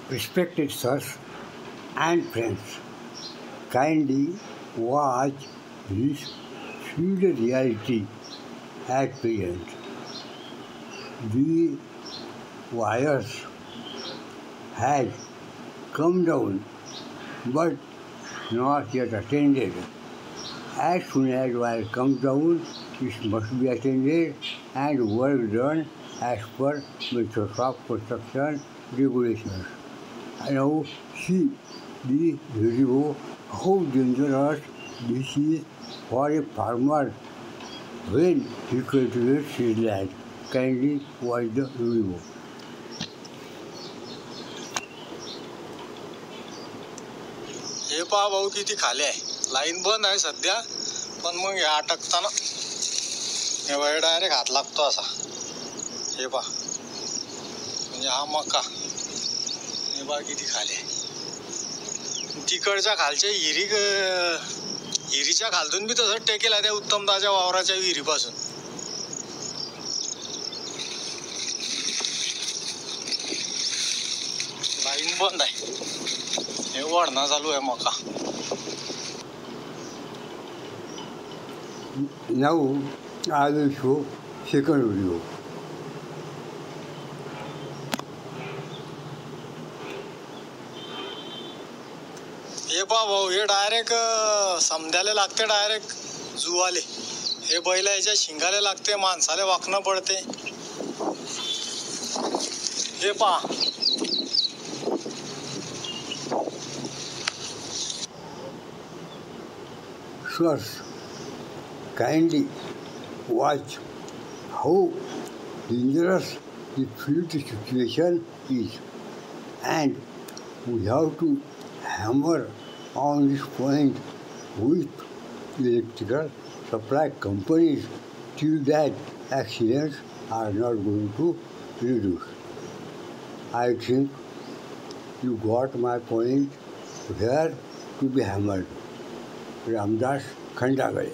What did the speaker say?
Respected sirs and friends, kindly watch this field reality at present. The wires has come down but not yet attended. As soon as wire comes down, it must be attended and work done as per Microsoft construction regulations. Now see the video how dangerous this is for a farmer when he cultivates his land. Kindly watch the video. हे पहा भाऊ किती खाली आहे. Line बंद आहे सध्या, पण मग हे अटकताना हे बाहेर डायरेक्ट हात लागतो असा. हे पहा म्हणजे हा मका हे पहा किती खाली आहे. तिकडच्या खालच्या हिरीच्या खालतून बी तसंच टेकेल आहे त्या उत्तमदाच्या वावराच्या विहिरीपासून. लाईन बंद आहे. हे वळणा चालू आहे मका. Now I will show second video. हे पहा भाऊ हे डायरेक्ट समद्याला लागते, डायरेक्ट जुवाले. हे बैल याच्या शिंगाले लागते, माणसाला वाकणं पडते. हे पहा Sirs, kindly watch how dangerous the field situation is, and we have to hammer on this point with electrical supply companies till that accidents are not going to reduce. I think you got my point where to be hammered. Ramdas Khandagale.